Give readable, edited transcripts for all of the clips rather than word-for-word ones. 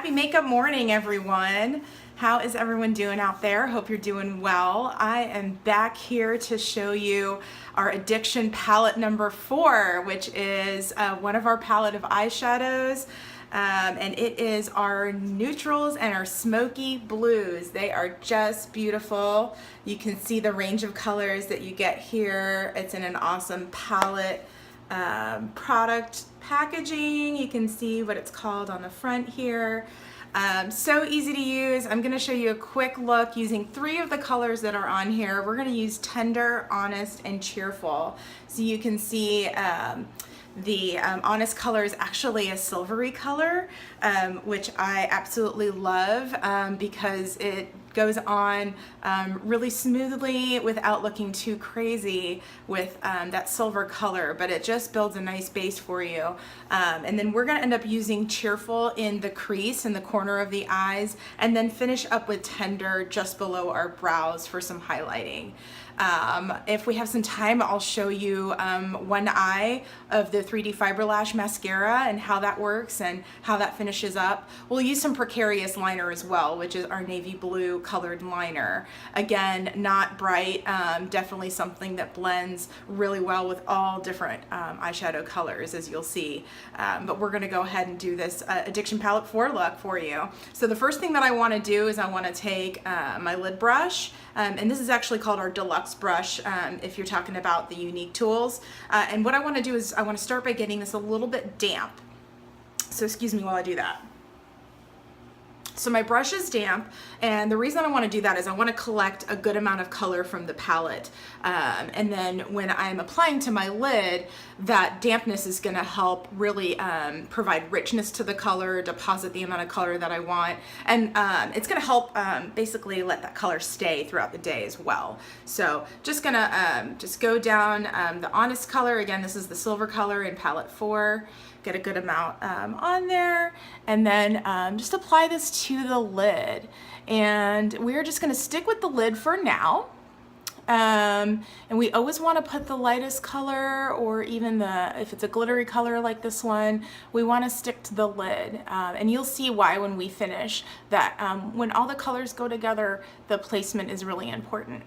Happy makeup morning, everyone. How is everyone doing out there? Hope you're doing well. I am back here to show you our Addiction palette number 4, which is one of our palette of eyeshadows. And it is our neutrals and our smoky blues. They are just beautiful. You can see the range of colors that you get here. It's in an awesome palette product packaging. You can see what it's called on the front here. So easy to use. I'm going to show you a quick look using 3 of the colors that are on here. We're going to use Tender, Honest, and Cheerful. So you can see the Honest color is actually a silvery color, which I absolutely love because it goes on really smoothly without looking too crazy with that silver color, but it just builds a nice base for you. And then we're gonna end up using Cheerful in the crease in the corner of the eyes, and then finish up with Tender just below our brows for some highlighting. If we have some time, I'll show you one eye of the 3D Fiber Lash mascara and how that works and how that finishes up. We'll use some Precarious liner as well, which is our navy blue colored liner. Again, not bright, definitely something that blends really well with all different eyeshadow colors, as you'll see. But we're gonna go ahead and do this Addiction Palette 4 look for you. So the first thing that I wanna do is I wanna take my lid brush, and this is actually called our Deluxe brush if you're talking about the unique tools. And what I want to do is I want to start by getting this a little bit damp. So excuse me while I do that. So my brush is damp, and the reason I want to do that is I want to collect a good amount of color from the palette, and then when I'm applying to my lid, that dampness is going to help really provide richness to the color, deposit the amount of color that I want, and it's going to help basically let that color stay throughout the day as well. So just gonna just go down the Honest color. Again, this is the silver color in palette 4. Get a good amount on there, and then just apply this to the lid. And we're just gonna stick with the lid for now. And we always wanna put the lightest color, or even if it's a glittery color like this one, we wanna stick to the lid. And you'll see why when we finish, that when all the colors go together, the placement is really important.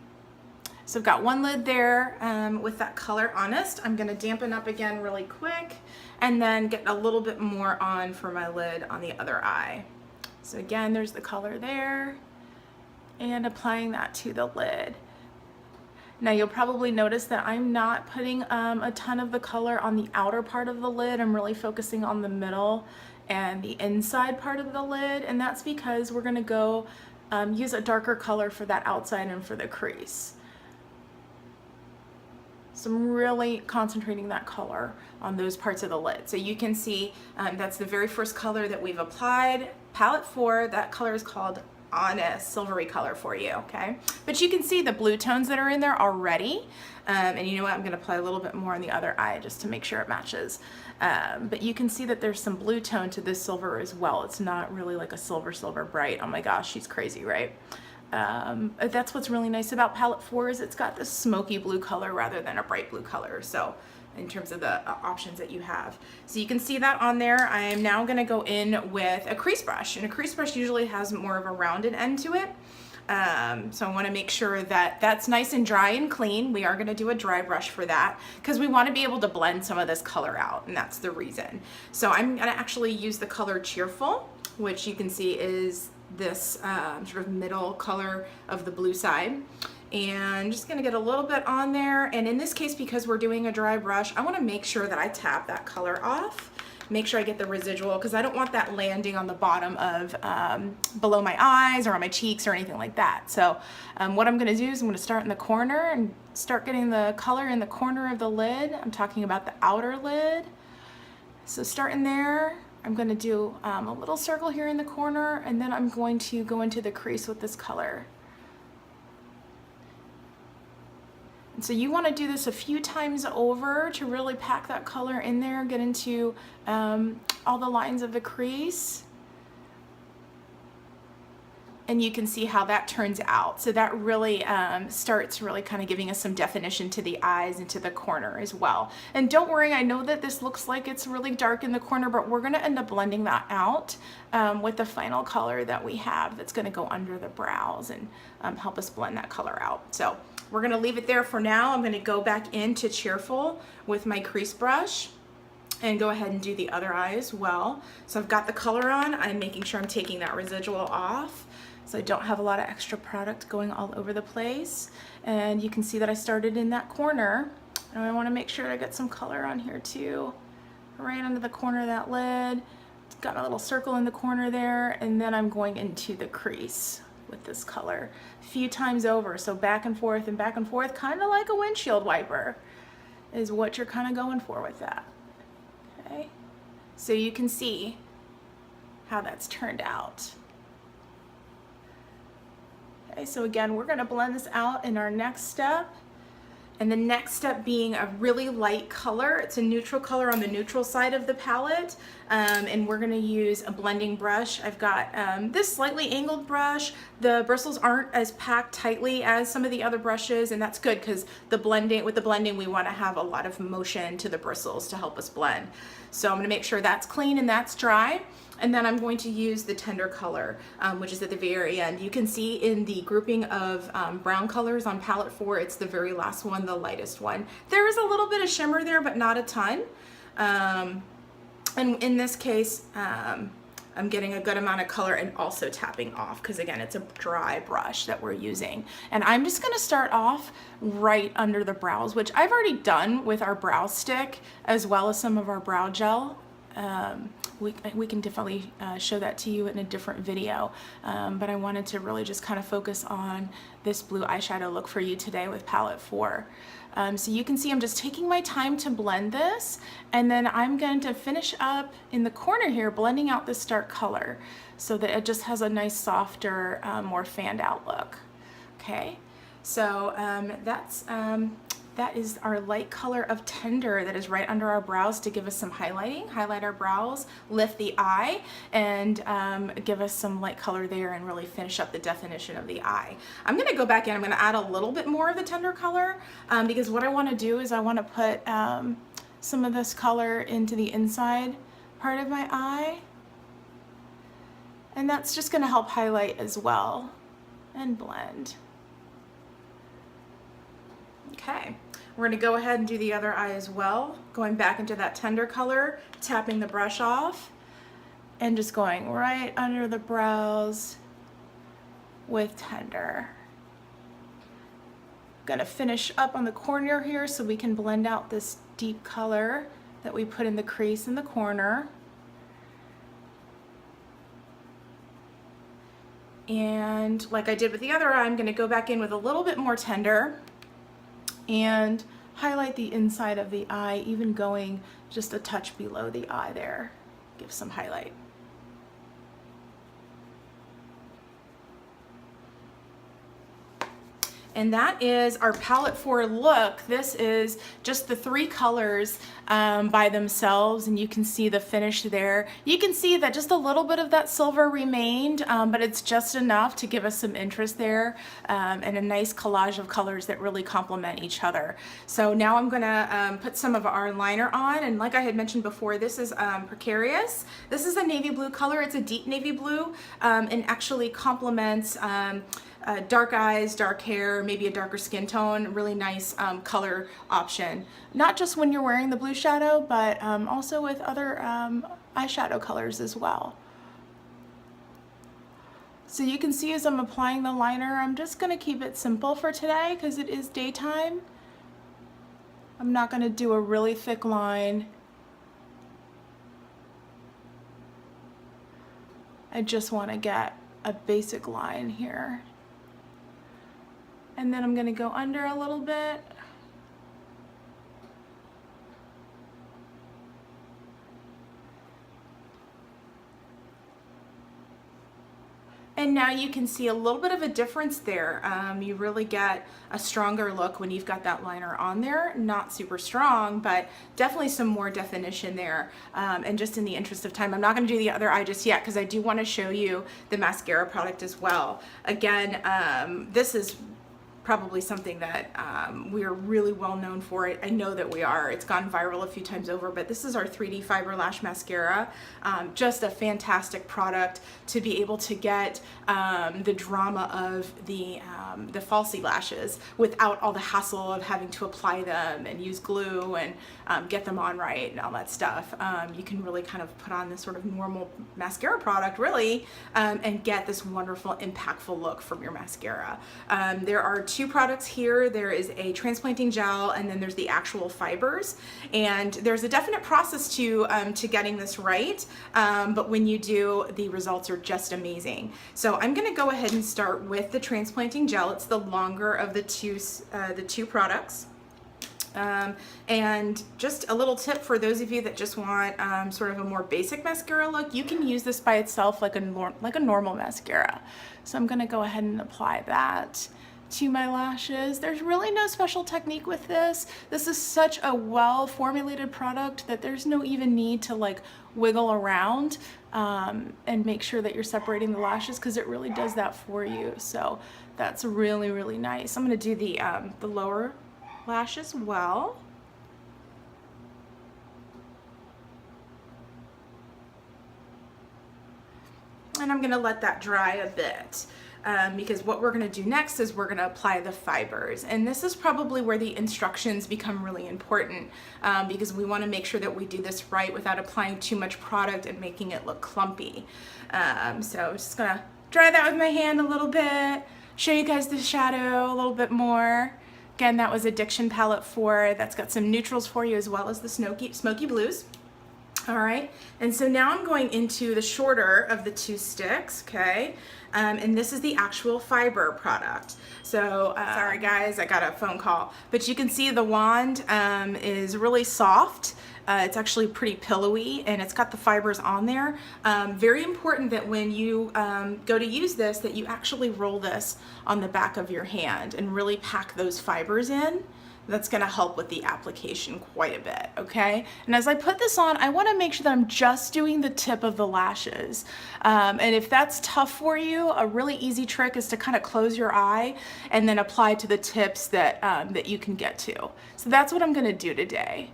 So I've got one lid there with that color Honest. I'm gonna dampen up again really quick, and then get a little bit more on for my lid on the other eye. So again, there's the color there, and applying that to the lid. Now you'll probably notice that I'm not putting a ton of the color on the outer part of the lid. I'm really focusing on the middle and the inside part of the lid, and that's because we're gonna go use a darker color for that outside and for the crease. So I'm really concentrating that color on those parts of the lid. So you can see that's the very first color that we've applied. Palette 4, that color is called Honest, silvery color for you, okay? But you can see the blue tones that are in there already. And you know what, I'm gonna apply a little bit more on the other eye just to make sure it matches. But you can see that there's some blue tone to this silver as well. It's not really like a silver bright. Oh my gosh, she's crazy, right? That's what's really nice about palette 4 is it's got this smoky blue color rather than a bright blue color. So in terms of the options that you have. So you can see that on there. I am now gonna go in with a crease brush, and a crease brush usually has more of a rounded end to it. So I wanna make sure that that's nice and dry and clean. We are gonna do a dry brush for that because we wanna be able to blend some of this color out, and that's the reason. So I'm gonna actually use the color Cheerful, which you can see is this sort of middle color of the blue side, and just gonna get a little bit on there. And in this case, because we're doing a dry brush, I want to make sure that I tap that color off, make sure I get the residual, because I don't want that landing on the bottom of below my eyes or on my cheeks or anything like that. So what I'm gonna do is I'm gonna start in the corner and start getting the color in the corner of the lid. I'm talking about the outer lid. So starting there, I'm going to do a little circle here in the corner, and then I'm going to go into the crease with this color. And so you want to do this a few times over to really pack that color in there, get into all the lines of the crease. and you can see how that turns out. So that really starts really kind of giving us some definition to the eyes and to the corner as well. And don't worry, I know that this looks like it's really dark in the corner, but we're gonna end up blending that out with the final color that we have that's gonna go under the brows and help us blend that color out. So we're gonna leave it there for now. I'm gonna go back into Cheerful with my crease brush and go ahead and do the other eye as well. So I've got the color on, I'm making sure I'm taking that residual off so I don't have a lot of extra product going all over the place. And you can see that I started in that corner, and I wanna make sure I get some color on here too, right under the corner of that lid. It's got a little circle in the corner there, and then I'm going into the crease with this color a few times over. So back and forth, kind of like a windshield wiper is what you're kind of going for with that. Okay, so you can see how that's turned out. Okay, so again, we're gonna blend this out in our next step. And the next step being a really light color. It's a neutral color on the neutral side of the palette. And we're gonna use a blending brush. I've got this slightly angled brush. The bristles aren't as packed tightly as some of the other brushes, and that's good because with the blending, we wanna have a lot of motion to the bristles to help us blend. So I'm gonna make sure that's clean and that's dry. And then I'm going to use the tender color, which is at the very end. You can see in the grouping of brown colors on palette 4, it's the very last one, the lightest one. There is a little bit of shimmer there, but not a ton. And in this case, I'm getting a good amount of color and also tapping off because again, it's a dry brush that we're using. And I'm just gonna start off right under the brows, which I've already done with our brow stick as well as some of our brow gel. We can definitely show that to you in a different video, but I wanted to really just kind of focus on this blue eyeshadow look for you today with palette 4. So you can see I'm just taking my time to blend this, and then I'm going to finish up in the corner here blending out this dark color so that it just has a nice softer, more fanned out look. Okay, so that is our light color of Tender that is right under our brows to give us some highlighting, highlight our brows, lift the eye, and give us some light color there and really finish up the definition of the eye. I'm gonna go back in, I'm gonna add a little bit more of the Tender color because what I wanna do is I wanna put some of this color into the inside part of my eye. And that's just gonna help highlight as well and blend. Okay, we're gonna go ahead and do the other eye as well, going back into that Tender color, tapping the brush off, and just going right under the brows with Tender. Gonna finish up on the corner here so we can blend out this deep color that we put in the crease in the corner. And like I did with the other eye, I'm gonna go back in with a little bit more Tender and highlight the inside of the eye, even going just a touch below the eye there. Give some highlight. And that is our palette 4 look. This is just the 3 colors by themselves, and you can see the finish there. You can see that just a little bit of that silver remained, but it's just enough to give us some interest there and a nice collage of colors that really complement each other. So now I'm gonna put some of our liner on, and like I had mentioned before, this is Precarious. This is a navy blue color. It's a deep navy blue and actually complements dark eyes, dark hair, maybe a darker skin tone, really nice color option. Not just when you're wearing the blue shadow, but also with other eyeshadow colors as well. So you can see as I'm applying the liner, I'm just gonna keep it simple for today because it is daytime. I'm not gonna do a really thick line. I just wanna get a basic line here. And then I'm gonna go under a little bit. And now you can see a little bit of a difference there. You really get a stronger look when you've got that liner on there. Not super strong, but definitely some more definition there. And just in the interest of time, I'm not going to do the other eye just yet because I do want to show you the mascara product as well. Again, this is probably something that we are really well known for. It. I know that we are. It's gone viral a few times over, but this is our 3D Fiber Lash Mascara. Just a fantastic product to be able to get the drama of the falsy lashes without all the hassle of having to apply them and use glue and get them on right and all that stuff. You can really kind of put on this sort of normal mascara product really and get this wonderful impactful look from your mascara. There are two products here. There is a transplanting gel and then there's the actual fibers, and there's a definite process to getting this right, but when you do, the results are just amazing. So I'm going to go ahead and start with the transplanting gel. It's the longer of the two products. And just a little tip for those of you that just want sort of a more basic mascara look, you can use this by itself like a normal mascara. So I'm going to go ahead and apply that to my lashes. There's really no special technique with this. This is such a well formulated product that there's no even need to like wiggle around and make sure that you're separating the lashes, because it really does that for you. So that's really, really nice. I'm going to do the lower lash as well. And I'm going to let that dry a bit. Because what we're going to do next is we're going to apply the fibers, and this is probably where the instructions become really important, because we want to make sure that we do this right without applying too much product and making it look clumpy. So I'm just going to dry that with my hand a little bit, show you guys the shadow a little bit more. Again, that was Addiction Palette 4. That's got some neutrals for you as well as the smoky blues. All right, and so now I'm going into the shorter of the two sticks, okay? And this is the actual fiber product. So, sorry guys, I got a phone call. But you can see the wand is really soft. It's actually pretty pillowy, and it's got the fibers on there. Very important that when you go to use this, that you actually roll this on the back of your hand and really pack those fibers in. That's going to help with the application quite a bit, okay? And as I put this on, I want to make sure that I'm just doing the tip of the lashes. And if that's tough for you, a really easy trick is to kind of close your eye and then apply to the tips that, that you can get to. So that's what I'm going to do today.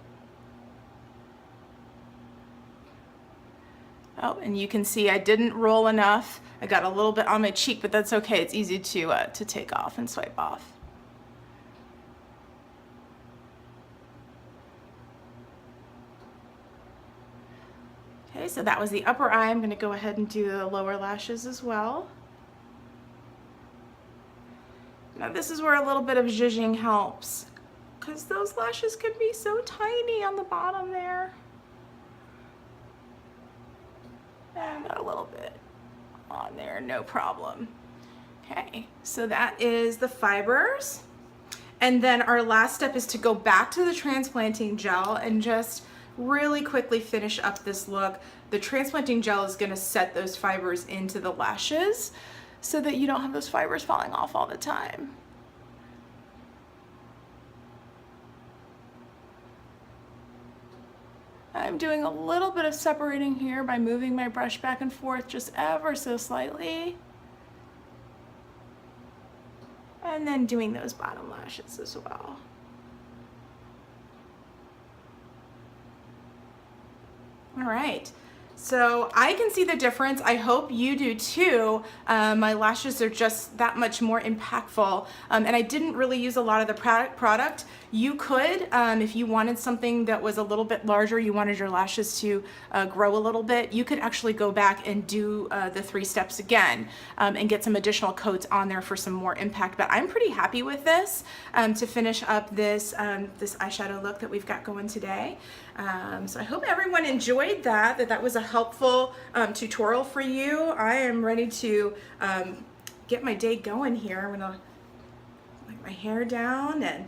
Oh, and you can see I didn't roll enough. I got a little bit on my cheek, but that's okay. It's easy to take off and swipe off. Okay, so that was the upper eye. I'm going to go ahead and do the lower lashes as well. Now this is where a little bit of zhuzhing helps, because those lashes can be so tiny on the bottom there. And I got a little bit on there, no problem. Okay, so that is the fibers. And then our last step is to go back to the transplanting gel and just really quickly finish up this look. The transplanting gel is going to set those fibers into the lashes so that you don't have those fibers falling off all the time. I'm doing a little bit of separating here by moving my brush back and forth just ever so slightly. And then doing those bottom lashes as well. All right, so I can see the difference. I hope you do too. My lashes are just that much more impactful, and I didn't really use a lot of the product. You could, if you wanted something that was a little bit larger, you wanted your lashes to grow a little bit, you could actually go back and do the 3 steps again and get some additional coats on there for some more impact. But I'm pretty happy with this to finish up this, this eyeshadow look that we've got going today. So I hope everyone enjoyed that was a helpful tutorial for you. I am ready to get my day going here. I'm gonna let my hair down and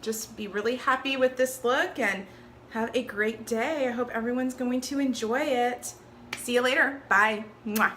just be really happy with this look and have a great day. I hope everyone's going to enjoy it. See you later. Bye. Mwah.